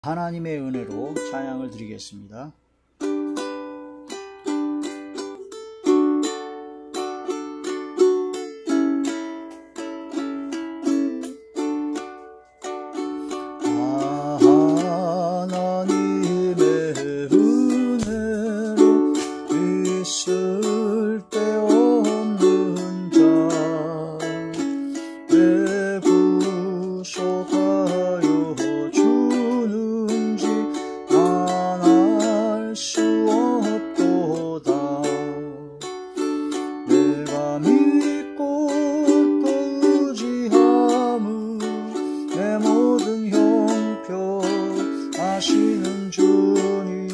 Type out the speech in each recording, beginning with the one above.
하나님의 은혜로 찬양을 드리겠습니다. 하나님의 은혜로 있을 데 없는 자 내 구속하여 주는지 난 알 수 없도다. 내가 믿고 또 의지함은 내 모든 형편하시는 주님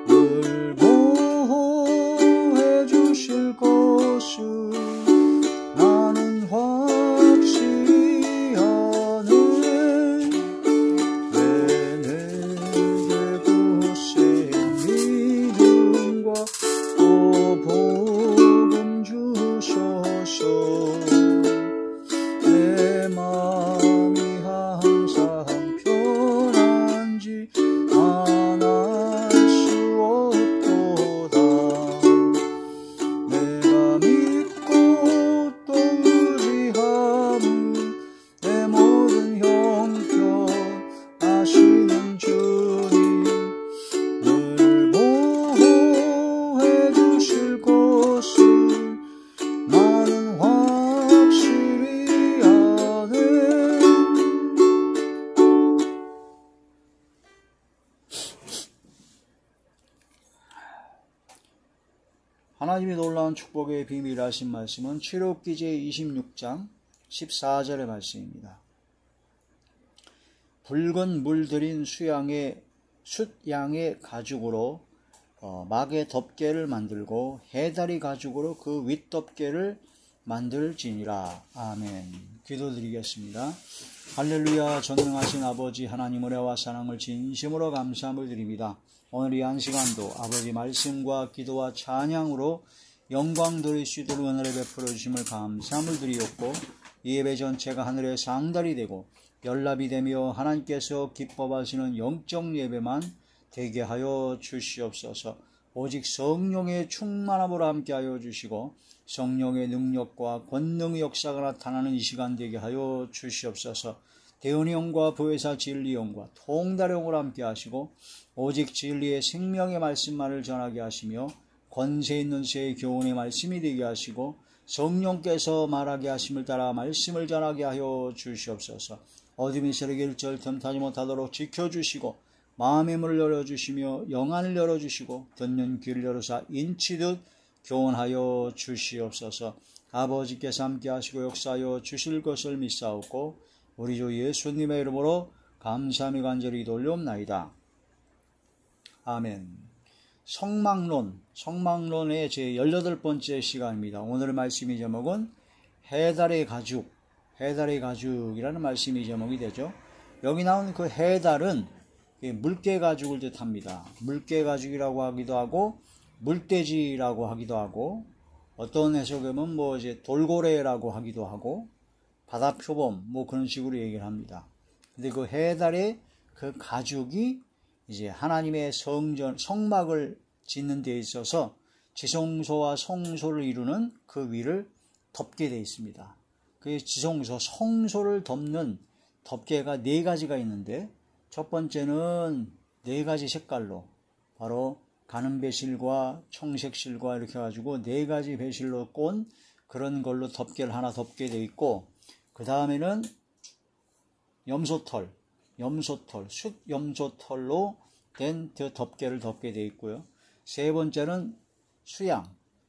늘 보호해 주실 것을 나는 확실히 아네. 왜 내게 굳센 믿음과 또 복음 주셔서 내 마음이 항상 편한지 난 알 수 없도다. 내가 믿고 또 의지함은 내 모든 형편 아시는 주님 늘 보호해 주실 것을 나는 확실히 아네. 하나님의 놀라운 축복의 비밀하신 말씀은 출애굽기 제26장 14절의 말씀입니다. 붉은 물 들인 숫양의 가죽으로 막의 덮개를 만들고 해다리 가죽으로 그 윗덮개를 만들지니라. 아멘. 기도드리겠습니다. 할렐루야. 전능하신 아버지 하나님 은혜와 사랑을 진심으로 감사함을 드립니다. 오늘 이 한 시간도 아버지 말씀과 기도와 찬양으로 영광 돌릴 수 있도록 은혜를 베풀어 주심을 감사함을 드리옵고 이 예배 전체가 하늘의 상달이 되고 연락이 되며 하나님께서 기뻐하시는 영적 예배만 되게 하여 주시옵소서. 오직 성령의 충만함으로 함께하여 주시고 성령의 능력과 권능의 역사가 나타나는 이 시간 되게 하여 주시옵소서. 대은이 형과 부회사 진리 형과 통달의 형으로 함께하시고 오직 진리의 생명의 말씀만을 전하게 하시며 권세 있는 새의 교훈의 말씀이 되게 하시고 성령께서 말하게 하심을 따라 말씀을 전하게 하여 주시옵소서. 어둠이 세력의 일절 틈타지 못하도록 지켜주시고 마음의 문을 열어주시며 영안을 열어주시고 듣는 귀를 열어사 인치듯 교훈하여 주시옵소서. 아버지께서 함께 하시고 역사하여 주실 것을 믿사옵고 우리 주 예수님의 이름으로 감사하며 간절히 돌려옵나이다. 아멘. 성막론의 제 18번째 시간입니다. 오늘의 말씀의 제목은 해달의 가죽이라는 말씀이 제목이 되죠. 여기 나온 그 해달은 물개 가죽을 뜻합니다. 물개 가죽이라고 하기도 하고 물돼지라고 하기도 하고 어떤 해석에는 이제 돌고래라고 하기도 하고 바다표범 그런 식으로 얘기를 합니다. 근데 그 해달의 그 가죽이 이제 하나님의 성막을 짓는 데 있어서 지성소와 성소를 이루는 그 위를 덮게 되어 있습니다. 그 지성소, 성소를 덮는 덮개가 4가지가 있는데 첫 번째는 4가지 색깔로 바로 가는 배실과 청색실과 이렇게 해가지고 4가지 배실로 꼰 그런 걸로 덮개를 하나 덮게 되어 있고 그 다음에는 숫염소털로 된 덮개를 덮게 되어 있고요. 세 번째는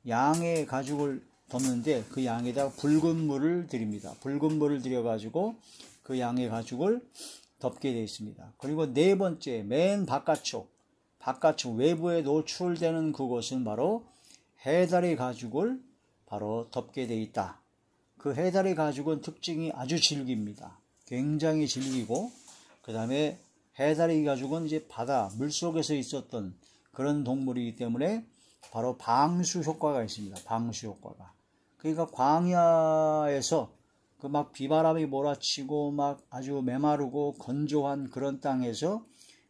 양의 가죽을 덮는데 그 양에다가 붉은 물을 드립니다. 붉은 물을 들여가지고 그 양의 가죽을 덮게 되어 있습니다. 그리고 네 번째 맨 바깥쪽 외부에 노출되는 그곳은 바로 해달의 가죽을 바로 덮게 되어 있다. 그 해달의 가죽은 특징이 아주 질깁니다. 굉장히 질기고 그 다음에 해달의 가죽은 이제 바다 물속에서 있었던 그런 동물이기 때문에 바로 방수 효과가 있습니다. 방수 효과가. 그러니까 광야에서 그 막 비바람이 몰아치고 막 아주 메마르고 건조한 그런 땅에서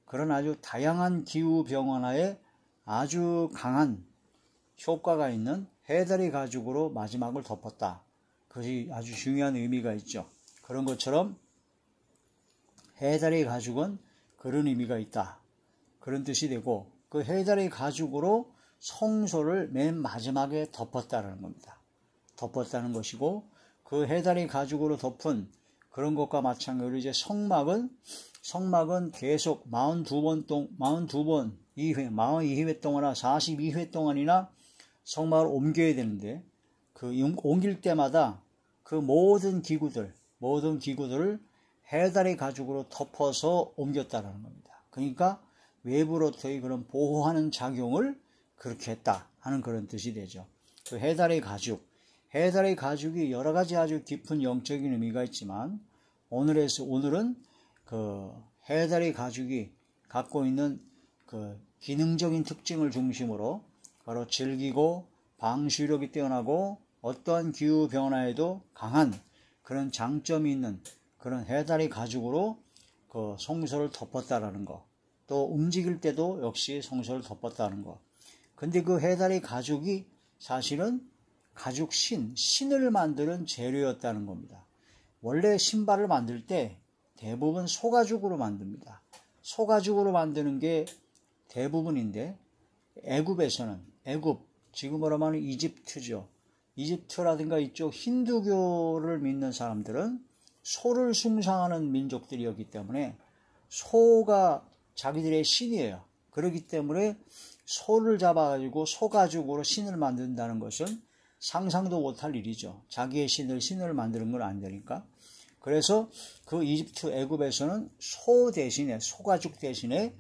그런 아주 다양한 기후 변화에 아주 강한 효과가 있는 해다리 가죽으로 마지막을 덮었다. 그것이 아주 중요한 의미가 있죠. 그런 것처럼 해다리 가죽은 그런 의미가 있다. 그런 뜻이 되고 그 해다리 가죽으로 성소를 맨 마지막에 덮었다는 겁니다. 덮었다는 것이고 그 해다리 가죽으로 덮은 그런 것과 마찬가지로 이제 성막은 계속 42번 42회 동안이나 42회 동안이나 성막을 옮겨야 되는데 그 옮길 때마다 그 모든 기구들을 해다리 가죽으로 덮어서 옮겼다는 겁니다. 그러니까 외부로부터의 그런 보호하는 작용을 그렇게 했다 하는 그런 뜻이 되죠. 그 해다리 가죽이 여러 가지 아주 깊은 영적인 의미가 있지만 오늘은 그 해다리 가죽이 갖고 있는 그 기능적인 특징을 중심으로 바로 질기고 방수력이 뛰어나고 어떠한 기후 변화에도 강한 그런 장점이 있는 그런 해다리 가죽으로 그 성소를 덮었다라는 거, 또 움직일 때도 역시 성소를 덮었다는 거. 근데 그 해다리 가죽이 사실은 신을 만드는 재료였다는 겁니다. 원래 신발을 만들 때 대부분 소가죽으로 만듭니다. 소가죽으로 만드는 게 대부분인데 지금으로 말하면 이집트죠. 이집트라든가 이쪽 힌두교를 믿는 사람들은 소를 숭상하는 민족들이었기 때문에 소가 자기들의 신이에요. 그렇기 때문에 소를 잡아가지고 소가죽으로 신을 만든다는 것은 상상도 못할 일이죠. 자기의 신을 만드는 건 안 되니까. 그래서 그 이집트 애굽에서는 소가죽 대신에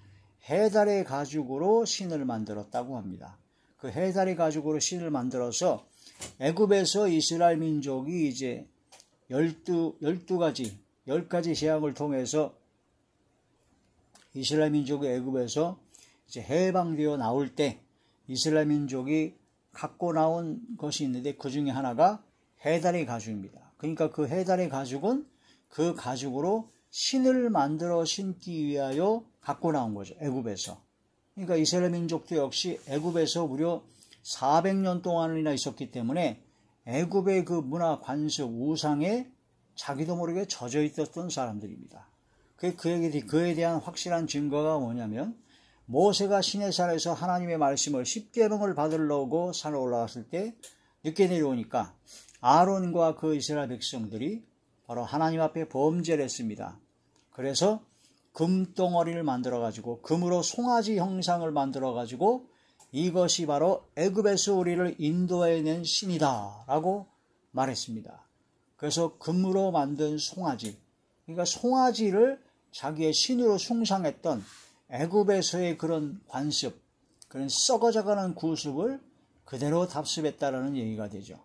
해다리 가죽으로 신을 만들었다고 합니다. 그 해다리 가죽으로 신을 만들어서 애굽에서 이스라엘 민족이 이제 10가지 재앙을 통해서 이스라엘 민족이 애굽에서 이제 해방되어 나올 때 이스라엘 민족이 갖고 나온 것이 있는데 그 중에 하나가 해다리 가죽입니다. 그러니까 그 해다리 가죽은 그 가죽으로 신을 만들어 신기 위하여 갖고 나온 거죠. 애굽에서. 그러니까 이스라엘 민족도 역시 애굽에서 무려 400년 동안이나 있었기 때문에 애굽의 그 문화, 관습, 우상에 자기도 모르게 젖어 있었던 사람들입니다. 그에 대한 확실한 증거가 뭐냐면 모세가 시내산에서 하나님의 말씀을 십계명을 받으려고 산에 올라갔을 때 늦게 내려오니까 아론과 그 이스라엘 백성들이 바로 하나님 앞에 범죄를 했습니다. 그래서 금덩어리를 만들어가지고 금으로 송아지 형상을 만들어가지고 이것이 바로 애굽에서 우리를 인도해낸 신이다 라고 말했습니다. 그래서 금으로 만든 송아지, 그러니까 송아지를 자기의 신으로 숭상했던 애굽에서의 그런 관습, 그런 썩어져가는 구습을 그대로 답습했다라는 얘기가 되죠.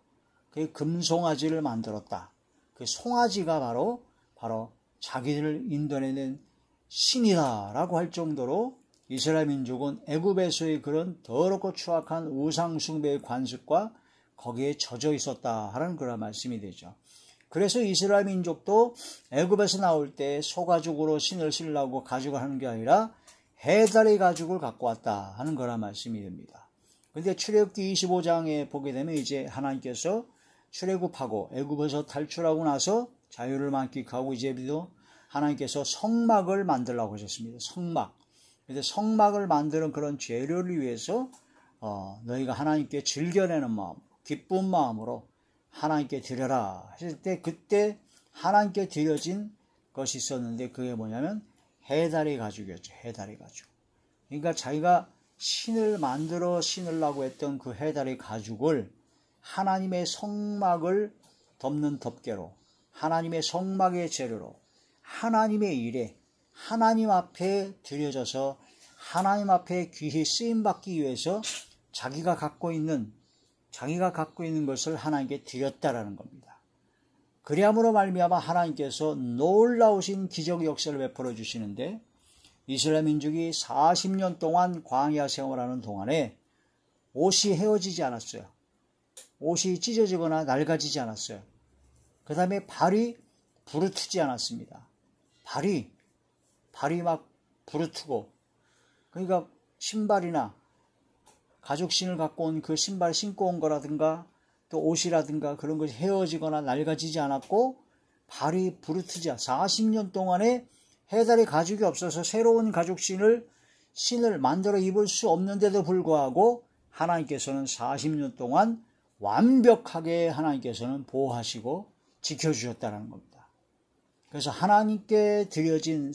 그 금송아지를 만들었다. 그 송아지가 바로 자기들을 인도해낸 신이다라고 할 정도로 이스라엘 민족은 애굽에서의 그런 더럽고 추악한 우상 숭배의 관습과 거기에 젖어 있었다 하는 그런 말씀이 되죠. 그래서 이스라엘 민족도 애굽에서 나올 때 소가죽으로 신을 쓰려고 가죽을 하는 게 아니라 해다리 가죽을 갖고 왔다 하는 거란 말씀이 됩니다. 그런데 출애굽기 25장에 보게 되면 이제 하나님께서 출애굽하고 애굽에서 탈출하고 나서 자유를 만끽하고 이제부터 하나님께서 성막을 만들라고 하셨습니다. 성막. 그래서 성막을 만드는 그런 재료를 위해서 너희가 하나님께 즐겨내는 마음, 기쁜 마음으로 하나님께 드려라 하실 때 그때 하나님께 드려진 것이 있었는데 그게 뭐냐면 해다리 가죽이었죠. 해다리 가죽. 그러니까 자기가 신을 만들어 신으려고 했던 그 해다리 가죽을 하나님의 성막을 덮는 덮개로, 하나님의 성막의 재료로, 하나님의 일에 하나님 앞에 드려져서 하나님 앞에 귀히 쓰임받기 위해서 자기가 갖고 있는 것을 하나님께 드렸다라는 겁니다. 그리함으로 말미암아 하나님께서 놀라우신 기적 역사를 베풀어 주시는데 이스라엘 민족이 40년 동안 광야 생활하는 동안에 옷이 헤어지지 않았어요. 옷이 찢어지거나 낡아지지 않았어요. 그 다음에 발이 부르트지 않았습니다. 발이 막 부르트고, 그러니까 신발이나 가죽신을 갖고 온 그 신발 신고 온 거라든가 또 옷이라든가 그런 것이 헤어지거나 낡아지지 않았고, 발이 부르트지, 40년 동안에 해달의 가죽이 없어서 새로운 신을 만들어 입을 수 없는데도 불구하고 하나님께서는 40년 동안 완벽하게 하나님께서는 보호하시고 지켜주셨다는 겁니다. 그래서 하나님께 드려진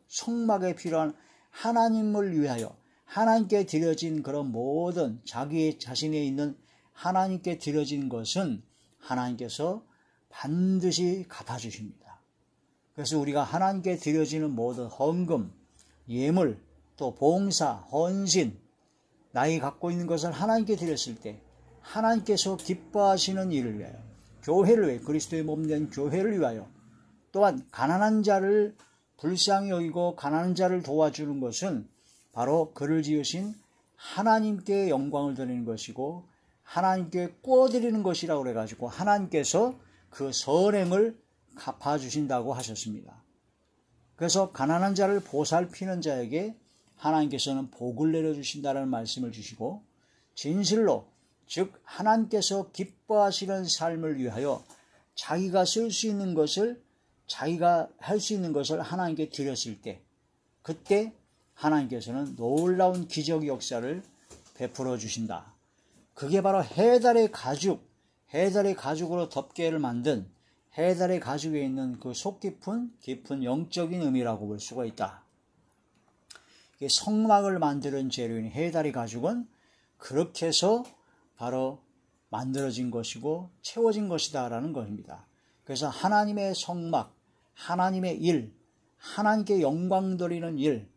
성막에 필요한 하나님을 위하여 하나님께 드려진 그런 모든 자기 자신에 있는 하나님께 드려진 것은 하나님께서 반드시 갚아주십니다. 그래서 우리가 하나님께 드려지는 모든 헌금, 예물, 또 봉사, 헌신, 나이 갖고 있는 것을 하나님께 드렸을 때 하나님께서 기뻐하시는 일을 위하여, 교회를 위해, 그리스도의 몸된 교회를 위하여, 또한 가난한 자를 불쌍히 여기고 가난한 자를 도와주는 것은 바로 그를 지으신 하나님께 영광을 드리는 것이고 하나님께 꾸어드리는 것이라고 그래가지고 하나님께서 그 선행을 갚아주신다고 하셨습니다. 그래서 가난한 자를 보살피는 자에게 하나님께서는 복을 내려주신다는 말씀을 주시고, 진실로 즉 하나님께서 기뻐하시는 삶을 위하여 자기가 쓸 수 있는 것을, 자기가 할 수 있는 것을 하나님께 드렸을 때, 그때 하나님께서는 놀라운 기적 역사를 베풀어 주신다. 그게 바로 해달의 가죽으로 덮개를 만든 해달의 가죽에 있는 그 속 깊은 영적인 의미라고 볼 수가 있다. 성막을 만드는 재료인 해달의 가죽은 그렇게 해서 바로 만들어진 것이고 채워진 것이다 라는 것입니다. 그래서 하나님의 성막, 하나님의 일, 하나님께 영광 돌리는 일,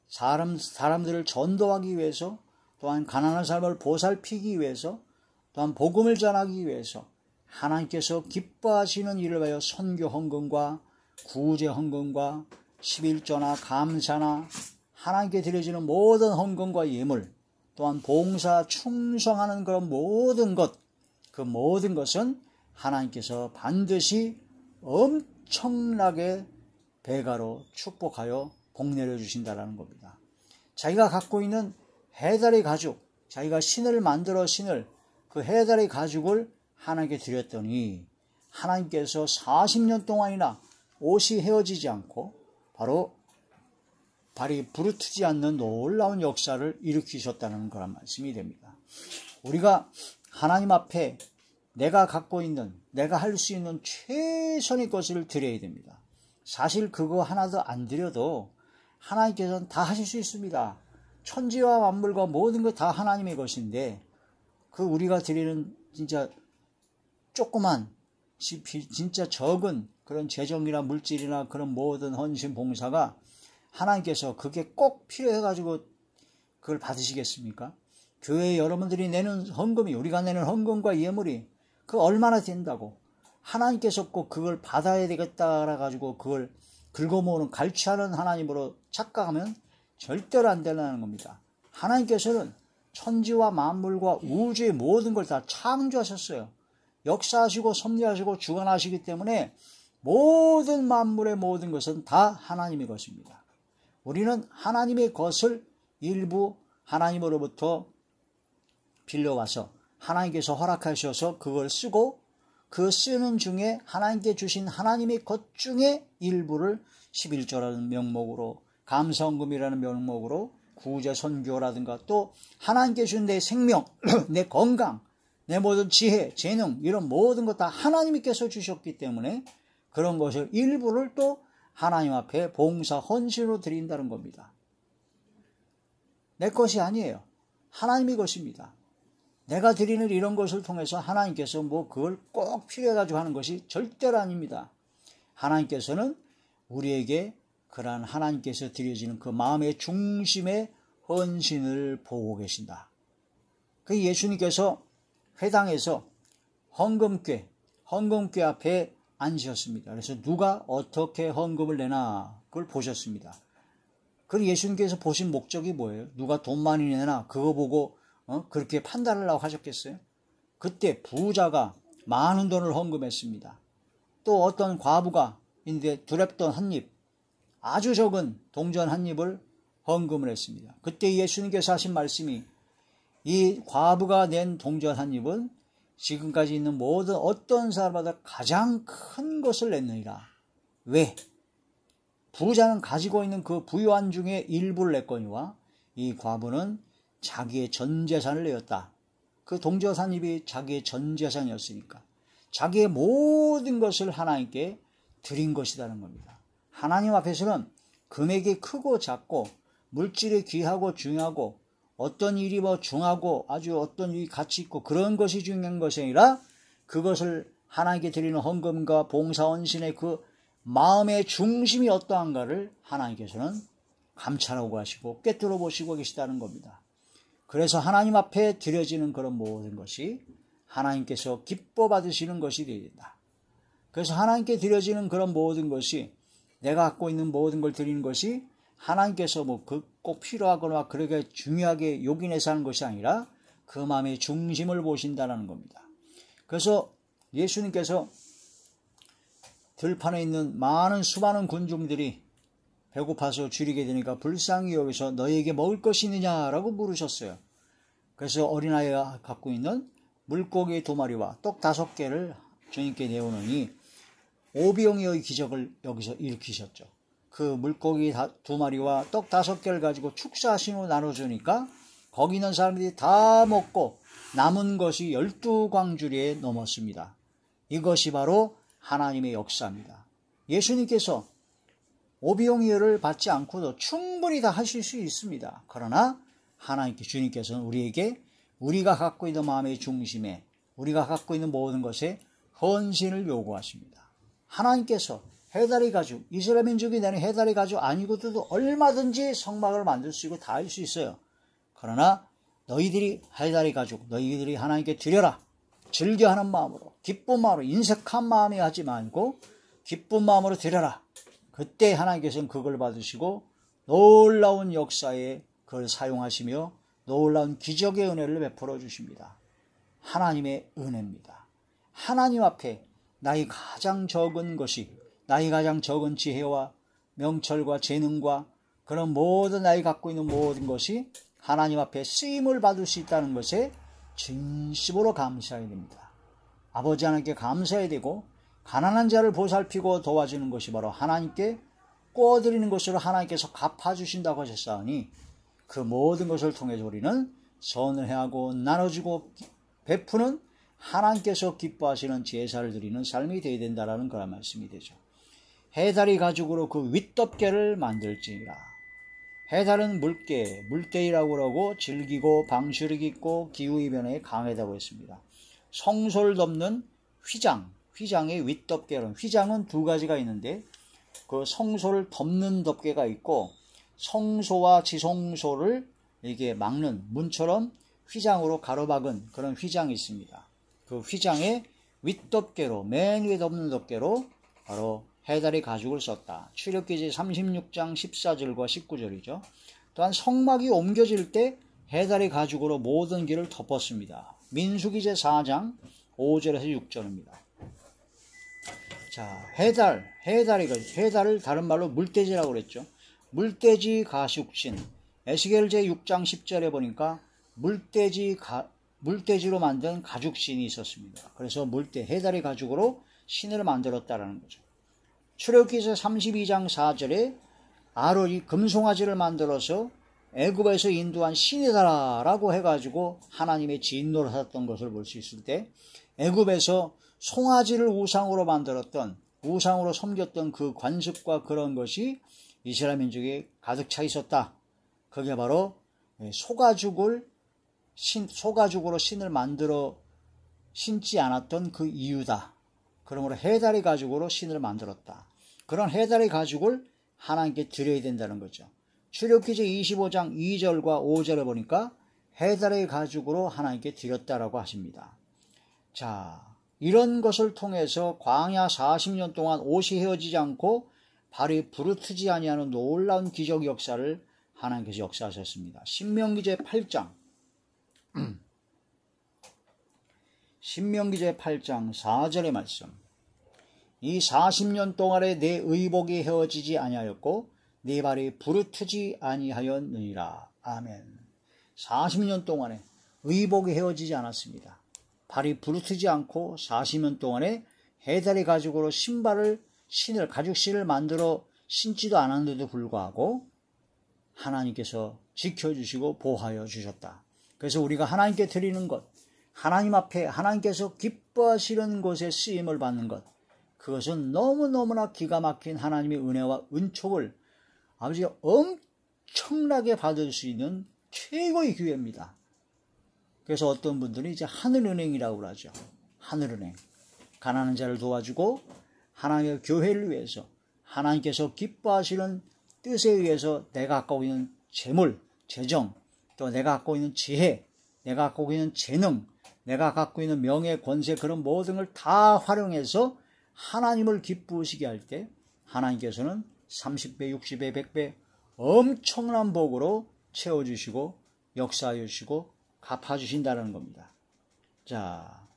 사람들을 전도하기 위해서, 또한 가난한 삶을 보살피기 위해서, 또한 복음을 전하기 위해서 하나님께서 기뻐하시는 일을 위하여 선교 헌금과 구제 헌금과 11조나 감사나 하나님께 드려지는 모든 헌금과 예물, 또한 봉사 충성하는 그런 모든 것, 그 모든 것은 하나님께서 반드시 엄청나게 배가로 축복하여 복 내려주신다는 겁니다. 자기가 갖고 있는 해달의 가죽, 자기가 신을 만들어 그 해달의 가죽을 하나님께 드렸더니 하나님께서 40년 동안이나 옷이 헤어지지 않고 바로 발이 부르트지 않는 놀라운 역사를 일으키셨다는 그런 말씀이 됩니다. 우리가 하나님 앞에 내가 갖고 있는, 내가 할 수 있는 최선의 것을 드려야 됩니다. 사실 그거 하나도 안 드려도 하나님께서는 다 하실 수 있습니다. 천지와 만물과 모든 것 다 하나님의 것인데, 그 우리가 드리는 진짜 조그만, 진짜 적은 그런 재정이나 물질이나 그런 모든 헌신 봉사가 하나님께서 그게 꼭 필요해가지고 그걸 받으시겠습니까? 교회에 여러분들이 내는 헌금이, 우리가 내는 헌금과 예물이 그 얼마나 된다고 하나님께서 꼭 그걸 받아야 되겠다라 가지고 그걸 긁어모으는, 갈취하는 하나님으로 착각하면 절대로 안 된다는 겁니다. 하나님께서는 천지와 만물과 우주의 모든 걸 다 창조하셨어요. 역사하시고 섭리하시고 주관하시기 때문에 모든 만물의 모든 것은 다 하나님의 것입니다. 우리는 하나님의 것을 일부 하나님으로부터 빌려와서 하나님께서 허락하셔서 그걸 쓰고, 그 쓰는 중에 하나님께 주신 하나님의 것 중에 일부를 11조라는 명목으로, 감사헌금이라는 명목으로 구제 선교라든가, 또 하나님께 주신 내 생명, 내 건강, 내 모든 지혜, 재능, 이런 모든 것 다 하나님께서 주셨기 때문에 그런 것을 일부를 또 하나님 앞에 봉사 헌신으로 드린다는 겁니다. 내 것이 아니에요. 하나님의 것입니다. 내가 드리는 이런 것을 통해서 하나님께서 그걸 꼭 필요해가지고 하는 것이 절대로 아닙니다. 하나님께서는 우리에게 그러한 하나님께서 드려지는 그 마음의 중심의 헌신을 보고 계신다. 그 예수님께서 회당에서 헌금궤 앞에 앉으셨습니다. 그래서 누가 어떻게 헌금을 내나 그걸 보셨습니다. 그리고 예수님께서 보신 목적이 뭐예요? 누가 돈 많이 내나 그거 보고 그렇게 판단을 하고 하셨겠어요? 그때 부자가 많은 돈을 헌금했습니다. 또 어떤 과부가 인데 두렵던 한 입, 아주 적은 동전 한 입을 헌금을 했습니다. 그때 예수님께서 하신 말씀이 이 과부가 낸 동전 한 입은 지금까지 있는 모든 어떤 사람보다 가장 큰 것을 냈느니라. 왜? 부자는 가지고 있는 그 부유한 중에 일부를 냈거니와 이 과부는 자기의 전 재산을 내었다. 그 동전 한 입이 자기의 전 재산이었으니까 자기의 모든 것을 하나님께 드린 것이라는 겁니다. 하나님 앞에서는 금액이 크고 작고 물질이 귀하고 중요하고 어떤 일이 중하고 아주 어떤 일이 가치 있고 그런 것이 중요한 것이 아니라 그것을 하나님께 드리는 헌금과 봉사 헌신의 그 마음의 중심이 어떠한가를 하나님께서는 감찰하고 하시고 꿰뚫어 보시고 계시다는 겁니다. 그래서 하나님 앞에 드려지는 그런 모든 것이 하나님께서 기뻐 받으시는 것이 되어야 된다. 그래서 하나님께 드려지는 그런 모든 것이 내가 갖고 있는 모든 걸 드리는 것이 하나님께서 꼭 필요하거나 그렇게 중요하게 요긴해서 하는 것이 아니라 그 마음의 중심을 보신다는 겁니다. 그래서 예수님께서 들판에 있는 수많은 군중들이 배고파서 줄이게 되니까 불쌍히 여기서 너희에게 먹을 것이 있느냐라고 물으셨어요. 그래서 어린아이가 갖고 있는 물고기 2마리와 떡 5개를 주님께 내오느니 오병이어의 기적을 여기서 일으키셨죠. 그 물고기 2마리와 떡 5개를 가지고 축사하신 후 나눠주니까 거기 있는 사람들이 다 먹고 남은 것이 12광주리에 넘었습니다. 이것이 바로 하나님의 역사입니다. 예수님께서 오병이어를 받지 않고도 충분히 다 하실 수 있습니다. 그러나 주님께서는 우리에게 우리가 갖고 있는 마음의 중심에 우리가 갖고 있는 모든 것에 헌신을 요구하십니다. 하나님께서 해다리 가죽, 이스라엘 민족이 내는 해다리 가죽 아니고도 얼마든지 성막을 만들 수 있고 다 할 수 있어요. 그러나 너희들이 해다리 가죽, 너희들이 하나님께 드려라. 즐겨하는 마음으로, 기쁜 마음으로, 인색한 마음이 하지 말고 기쁜 마음으로 드려라. 그때 하나님께서는 그걸 받으시고 놀라운 역사에 그걸 사용하시며 놀라운 기적의 은혜를 베풀어 주십니다. 하나님의 은혜입니다. 하나님 앞에 나의 가장 적은 것이 나의 가장 적은 지혜와 명철과 재능과 그런 모든 나이 갖고 있는 모든 것이 하나님 앞에 쓰임을 받을 수 있다는 것에 진심으로 감사해야 됩니다. 아버지 하나님께 감사해야 되고 가난한 자를 보살피고 도와주는 것이 바로 하나님께 꿔드리는 것으로 하나님께서 갚아주신다고 하셨사오니 그 모든 것을 통해서 우리는 선을 해하고 나눠주고 베푸는 하나님께서 기뻐하시는 제사를 드리는 삶이 되어야 된다는 그런 말씀이 되죠. 해다리 가죽으로 그 윗덮개를 만들지니라. 해달은 물대이라고 그러고 질기고 방수력이 있고 기후이변에 강하다고 했습니다. 성소를 덮는 휘장의 윗덮개는 휘장은 2가지가 있는데 그 성소를 덮는 덮개가 있고 성소와 지성소를 이게 막는 문처럼 휘장으로 가로막은 그런 휘장이 있습니다. 그 휘장의 윗덮개로 맨 위에 덮는 덮개로 바로 해다리 가죽을 썼다. 출애굽기 36장 14절과 19절이죠. 또한 성막이 옮겨질 때 해다리 가죽으로 모든 길을 덮었습니다. 민수기 4장 5절에서 6절입니다. 자, 해달을 다른 말로 물돼지라고 그랬죠. 물돼지 가죽신. 에스겔 6장 10절에 보니까 물돼지로 만든 가죽신이 있었습니다. 그래서 해다리 가죽으로 신을 만들었다라는 거죠. 출애굽기 32장 4절에 아론이 금송아지를 만들어서 애굽에서 인도한 신이다라고 해가지고 하나님의 진노를 받았던 것을 볼 수 있을 때 애굽에서 송아지를 우상으로 우상으로 섬겼던 그 관습과 그런 것이 이스라엘 민족에 가득 차 있었다. 그게 바로 소가죽으로 신을 만들어 신지 않았던 그 이유다. 그러므로 해다리 가죽으로 신을 만들었다. 그런 해다리 가죽을 하나님께 드려야 된다는 거죠. 출애굽기 25장 2절과 5절에 보니까 해다리 가죽으로 하나님께 드렸다라고 하십니다. 자, 이런 것을 통해서 광야 40년 동안 옷이 헤어지지 않고 발이 부르트지 아니하는 놀라운 기적 역사를 하나님께서 역사하셨습니다. 신명기 8장 4절의 말씀. 이 40년 동안에 내 의복이 헤어지지 아니하였고 내 발이 부르트지 아니하였느니라. 아멘. 40년 동안에 의복이 헤어지지 않았습니다. 발이 부르트지 않고 40년 동안에 해다리 가죽으로 가죽신을 만들어 신지도 않았는데도 불구하고 하나님께서 지켜주시고 보호하여 주셨다. 그래서 우리가 하나님께 드리는 것, 하나님 앞에 하나님께서 기뻐하시는 곳에 쓰임을 받는 것, 그것은 너무너무나 기가 막힌 하나님의 은혜와 은총을 아버지가 엄청나게 받을 수 있는 최고의 기회입니다. 그래서 어떤 분들이 이제 하늘은행이라고 그러죠. 하늘은행. 가난한 자를 도와주고 하나님의 교회를 위해서 하나님께서 기뻐하시는 뜻에 의해서 내가 갖고 있는 재물, 재정, 또 내가 갖고 있는 지혜, 내가 갖고 있는 재능, 내가 갖고 있는 명예, 권세, 그런 모든 걸 다 활용해서 하나님을 기쁘시게 할 때 하나님께서는 30배, 60배, 100배 엄청난 복으로 채워주시고 역사하여 주시고 갚아주신다는 겁니다. 자,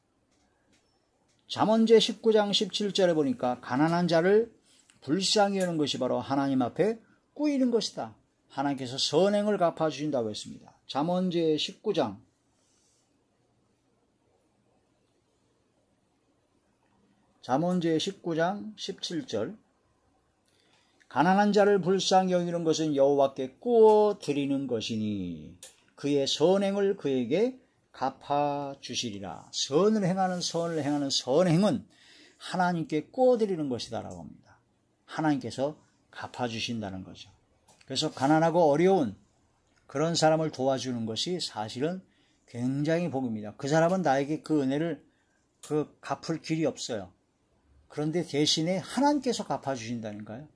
잠언제 19장 17절에 보니까 가난한 자를 불쌍히 여는 것이 바로 하나님 앞에 꾸이는 것이다. 하나님께서 선행을 갚아주신다고 했습니다. 잠언제 19장 17절 가난한 자를 불쌍히 여기는 것은 여호와께 꾸어 드리는 것이니 그의 선행을 그에게 갚아주시리라. 선을 행하는 선행은 하나님께 꾸어 드리는 것이다 라고 합니다. 하나님께서 갚아주신다는 거죠. 그래서 가난하고 어려운 그런 사람을 도와주는 것이 사실은 굉장히 복입니다. 그 사람은 나에게 그 은혜를 갚을 길이 없어요. 그런데 대신에 하나님께서 갚아주신다니까요.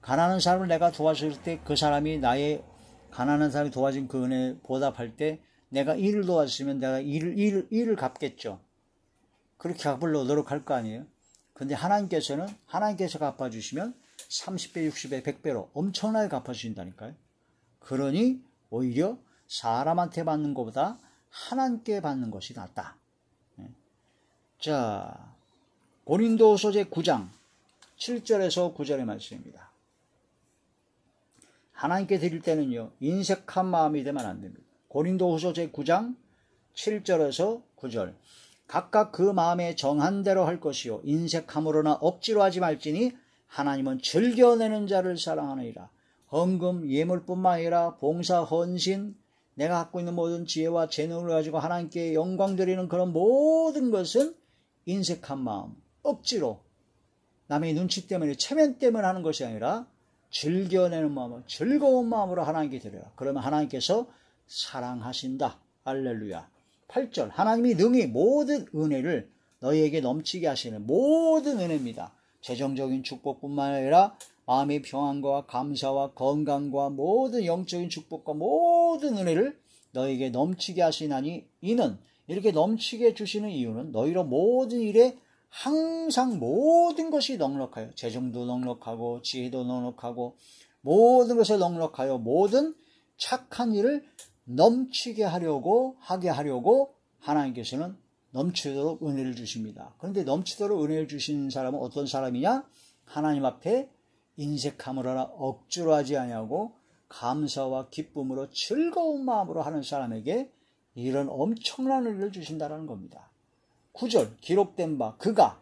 가난한 사람을 내가 도와줄 때 그 사람이 나의 가난한 사람이 도와준 그 은혜 보답할 때 내가 일을 도와주면 내가 일을 갚겠죠. 그렇게 갚으려고 노력할 거 아니에요. 근데 하나님께서 갚아주시면 30배, 60배, 100배로 엄청나게 갚아주신다니까요. 그러니 오히려 사람한테 받는 것보다 하나님께 받는 것이 낫다. 자, 고린도후서 제9장 7절에서 9절의 말씀입니다. 하나님께 드릴 때는요, 인색한 마음이 되면 안 됩니다. 고린도후서 제9장 7절에서 9절 각각 그 마음에 정한 대로 할 것이요 인색함으로나 억지로 하지 말지니 하나님은 즐겨내는 자를 사랑하느니라. 헌금, 예물뿐만 아니라 봉사, 헌신, 내가 갖고 있는 모든 지혜와 재능을 가지고 하나님께 영광 드리는 그런 모든 것은 인색한 마음, 억지로 남의 눈치 때문에 체면 때문에 하는 것이 아니라 즐겨내는 마음으로 즐거운 마음으로 하나님께 드려라. 그러면 하나님께서 사랑하신다. 할렐루야. 8절 하나님이 능히 모든 은혜를 너희에게 넘치게 하시는 모든 은혜입니다. 재정적인 축복뿐만 아니라 마음의 평안과 감사와 건강과 모든 영적인 축복과 모든 은혜를 너희에게 넘치게 하시나니 이는 이렇게 넘치게 주시는 이유는 너희로 모든 일에 항상 모든 것이 넉넉하여 재정도 넉넉하고 지혜도 넉넉하고 모든 것에 넉넉하여 모든 착한 일을 넘치게 하게 하려고 하나님께서는 넘치도록 은혜를 주십니다. 그런데 넘치도록 은혜를 주시는 사람은 어떤 사람이냐? 하나님 앞에 인색함으로나 억지로 하지 아니하고 감사와 기쁨으로 즐거운 마음으로 하는 사람에게 이런 엄청난 은혜를 주신다는 겁니다. 9절 기록된 바 그가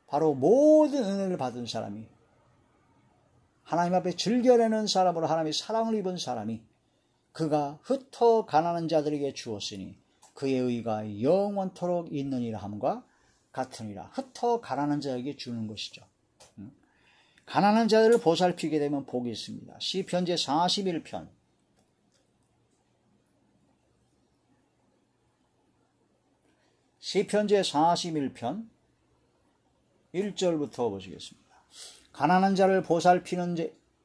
바로 모든 은혜를 받은 사람이 하나님 앞에 즐겨내는 사람으로 하나님의 사랑을 입은 사람이 그가 흩어 가난한 자들에게 주었으니 그의 의가 영원토록 있느니라 함과 같으니라. 흩어 가난한 자에게 주는 것이죠. 가난한 자들을 보살피게 되면 복이 있습니다. 시편제 41편 시편제 41편 1절부터 보시겠습니다. 가난한 자를 보살피는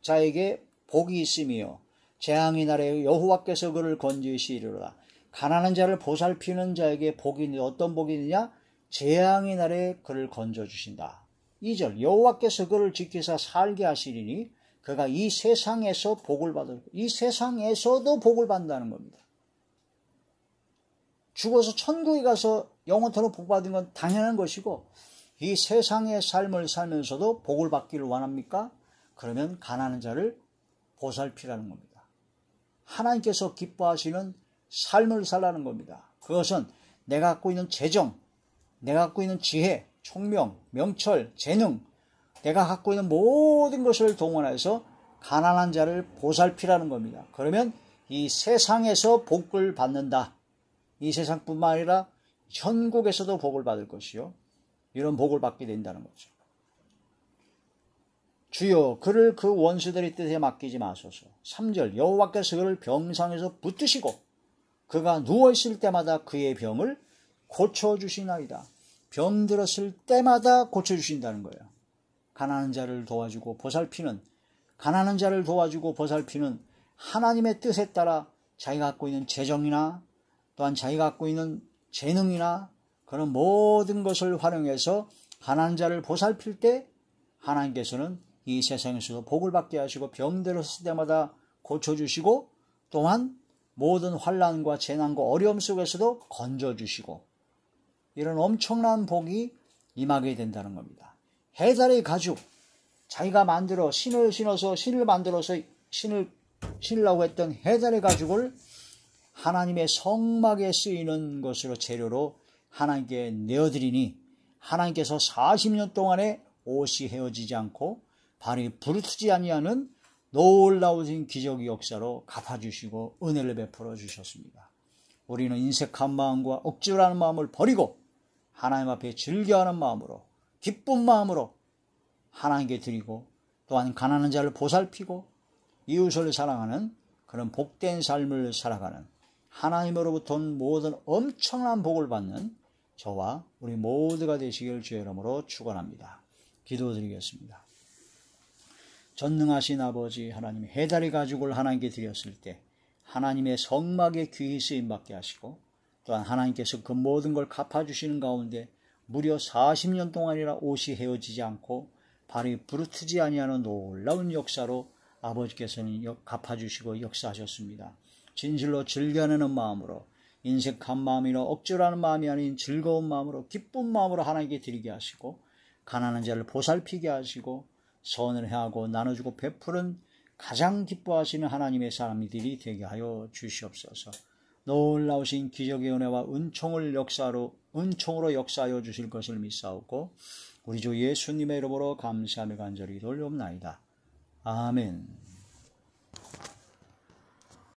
자에게 복이 있으며 재앙의 날에 여호와께서 그를 건지시리로다. 가난한 자를 보살피는 자에게 복이 있는데 어떤 복이 있느냐? 재앙의 날에 그를 건져주신다. 2절 여호와께서 그를 지키사 살게 하시리니 그가 이 세상에서 복을 받을 이 세상에서도 복을 받는다는 겁니다. 죽어서 천국에 가서 영원토록 복 받은 건 당연한 것이고 이 세상의 삶을 살면서도 복을 받기를 원합니까? 그러면 가난한 자를 보살피라는 겁니다. 하나님께서 기뻐하시는 삶을 살라는 겁니다. 그것은 내가 갖고 있는 재정, 내가 갖고 있는 지혜, 총명, 명철, 재능, 내가 갖고 있는 모든 것을 동원해서 가난한 자를 보살피라는 겁니다. 그러면 이 세상에서 복을 받는다. 이 세상뿐만 아니라 천국에서도 복을 받을 것이요. 이런 복을 받게 된다는 거죠. 주여 그를 그 원수들의 뜻에 맡기지 마소서. 3절 여호와께서 그를 병상에서 붙드시고 그가 누워있을 때마다 그의 병을 고쳐주시나이다. 병들었을 때마다 고쳐주신다는 거예요. 가난한 자를 도와주고 보살피는, 가난한 자를 도와주고 보살피는 하나님의 뜻에 따라 자기가 갖고 있는 재정이나 또한 자기가 갖고 있는 재능이나 그런 모든 것을 활용해서 가난한 자를 보살필 때 하나님께서는 이 세상에서도 복을 받게 하시고 병들었을 때마다 고쳐주시고 또한 모든 환난과 재난과 어려움 속에서도 건져주시고 이런 엄청난 복이 임하게 된다는 겁니다. 해달의 가죽, 자기가 만들어 신을 신어서 신을 만들어서 신을 신으려고 했던 해달의 가죽을 하나님의 성막에 쓰이는 것으로 재료로 하나님께 내어드리니 하나님께서 40년 동안에 옷이 헤어지지 않고 발이 부르트지 아니하는 놀라우신 기적의 역사로 갚아주시고 은혜를 베풀어 주셨습니다. 우리는 인색한 마음과 억지로하는 마음을 버리고 하나님 앞에 즐겨하는 마음으로 기쁜 마음으로 하나님께 드리고 또한 가난한 자를 보살피고 이웃을 사랑하는 그런 복된 삶을 살아가는 하나님으로부터 온 모든 엄청난 복을 받는 저와 우리 모두가 되시길 주의 이름으로 축원합니다. 기도드리겠습니다. 전능하신 아버지 하나님, 해달의 가죽을 하나님께 드렸을 때 하나님의 성막에 귀히 쓰임받게 하시고 또한 하나님께서 그 모든 걸 갚아주시는 가운데 무려 40년 동안이나 옷이 헤어지지 않고 발이 부르트지 아니하는 놀라운 역사로 아버지께서는 갚아주시고 역사하셨습니다. 진실로 즐겨내는 마음으로 인색한 마음이나 억지로하는 마음이 아닌 즐거운 마음으로 기쁜 마음으로 하나님께 드리게 하시고 가난한 자를 보살피게 하시고 선을 행하고 나눠주고 베푸는 가장 기뻐하시는 하나님의 사람들이 되게 하여 주시옵소서. 놀라우신 기적의 은혜와 은총으로 역사하여 주실 것을 믿사오고 우리 주 예수님의 이름으로 감사하며 간절히 돌려옵나이다. 아멘.